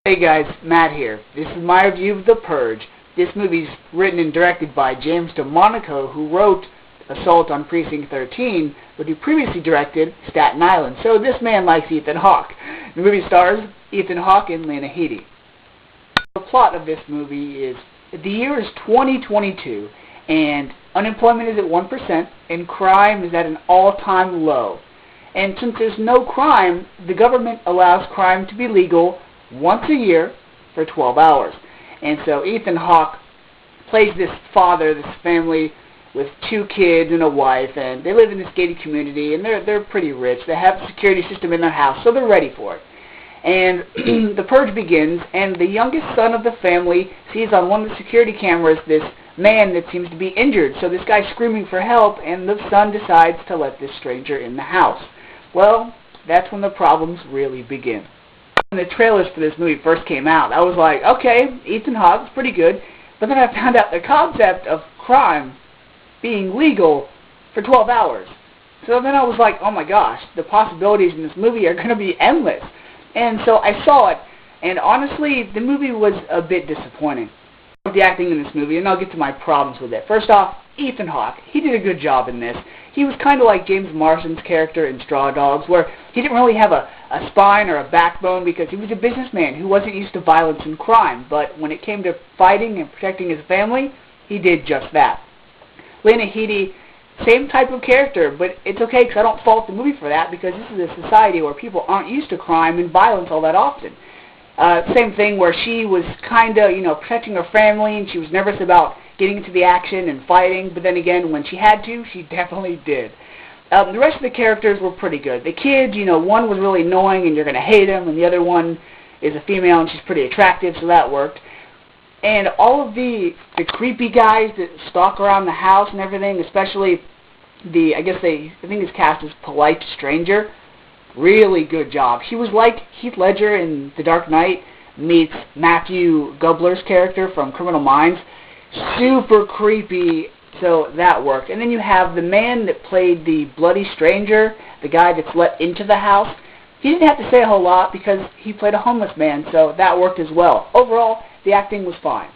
Hey guys, Matt here. This is my review of The Purge. This movie's written and directed by James DeMonaco, who wrote Assault on Precinct 13, but who previously directed Staten Island. So this man likes Ethan Hawke. The movie stars Ethan Hawke and Lena Headey. The plot of this movie is, the year is 2022, and unemployment is at 1%, and crime is at an all-time low. And since there's no crime, the government allows crime to be legal once a year for 12 hours. And so Ethan Hawke plays this father, this family with 2 kids and a wife, and they live in this gated community, and they're pretty rich. They have a security system in their house, so they're ready for it. And the purge begins, and the youngest son of the family sees on one of the security cameras this man that seems to be injured. So this guy's screaming for help, and the son decides to let this stranger in the house. Well, that's when the problems really begin. When the trailers for this movie first came out, I was like, okay, Ethan Hawke's pretty good, but then I found out the concept of crime being legal for 12 hours. So then I was like, oh my gosh, the possibilities in this movie are going to be endless. And so I saw it, and honestly, the movie was a bit disappointing. The acting in this movie, and I'll get to my problems with it. First off, Ethan Hawke, he did a good job in this. He was kind of like James Marsden's character in Straw Dogs, where he didn't really have a spine or a backbone because he was a businessman who wasn't used to violence and crime. But when it came to fighting and protecting his family, he did just that. Lena Headey, same type of character, but it's okay because I don't fault the movie for that because this is a society where people aren't used to crime and violence all that often. Same thing where she was kind of, protecting her family, and she was nervous about getting into the action and fighting, but then again, when she had to, she definitely did. The rest of the characters were pretty good. The kids, one was really annoying and you're going to hate him, and the other one is a female and she's pretty attractive, so that worked. And all of the creepy guys that stalk around the house and everything, especially I think his cast is Polite Stranger. Really good job. He was like Heath Ledger in The Dark Knight meets Matthew Gubler's character from Criminal Minds. Super creepy, so that worked. And then you have the man that played the Bloody Stranger, the guy that's let into the house. He didn't have to say a whole lot because he played a homeless man, so that worked as well. Overall, the acting was fine.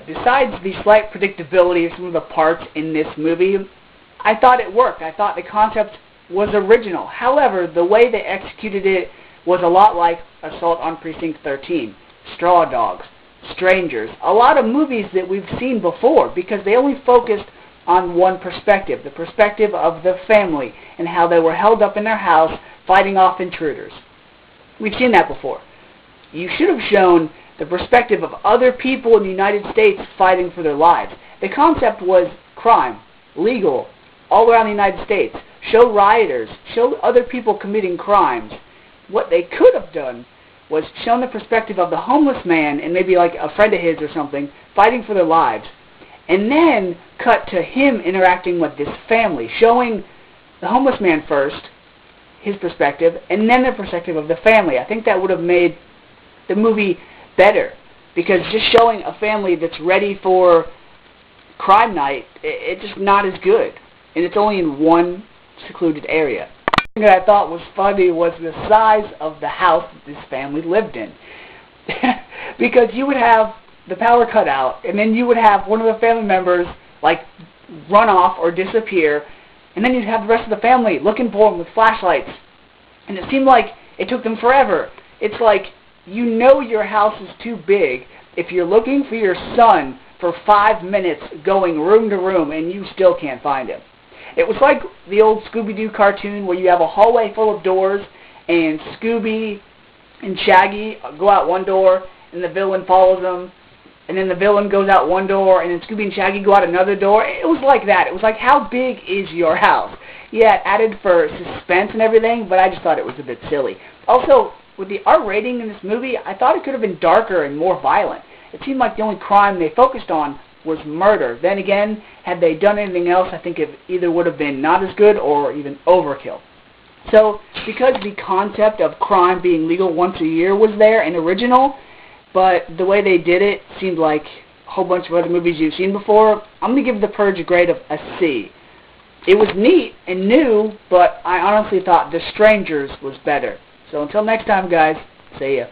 Besides the slight predictability of some of the parts in this movie, I thought it worked. I thought the concept was original. However, the way they executed it was a lot like Assault on Precinct 13, Straw Dogs, Strangers, a lot of movies that we've seen before because they only focused on one perspective, the perspective of the family and how they were held up in their house fighting off intruders. We've seen that before. You should have shown the perspective of other people in the United States fighting for their lives. The concept was crime, legal, all around the United States. Show rioters, show other people committing crimes. What they could have done was shown the perspective of the homeless man and maybe like a friend of his or something fighting for their lives, and then cut to him interacting with this family, showing the homeless man first, his perspective, and then the perspective of the family. I think that would have made the movie better because just showing a family that's ready for crime night, it's just not as good, and it's only in one secluded area. The thing that I thought was funny was the size of the house that this family lived in. Because you would have the power cut out, and then you would have one of the family members like run off or disappear, and then you'd have the rest of the family looking for them with flashlights. And it seemed like it took them forever. It's like your house is too big if you're looking for your son for 5 minutes going room to room and you still can't find him. It was like the old Scooby-Doo cartoon where you have a hallway full of doors and Scooby and Shaggy go out one door and the villain follows them, and then the villain goes out one door and then Scooby and Shaggy go out another door. It was like that. It was like, how big is your house? Yeah, it added for suspense and everything, but I just thought it was a bit silly. Also, with the R rating in this movie, I thought it could have been darker and more violent. It seemed like the only crime they focused on was murder. Then again, had they done anything else, I think it either would have been not as good or even overkill. So, because the concept of crime being legal once a year was there and original, but the way they did it seemed like a whole bunch of other movies you've seen before, I'm going to give The Purge a grade of a C. It was neat and new, but I honestly thought The Strangers was better. So until next time, guys, see ya.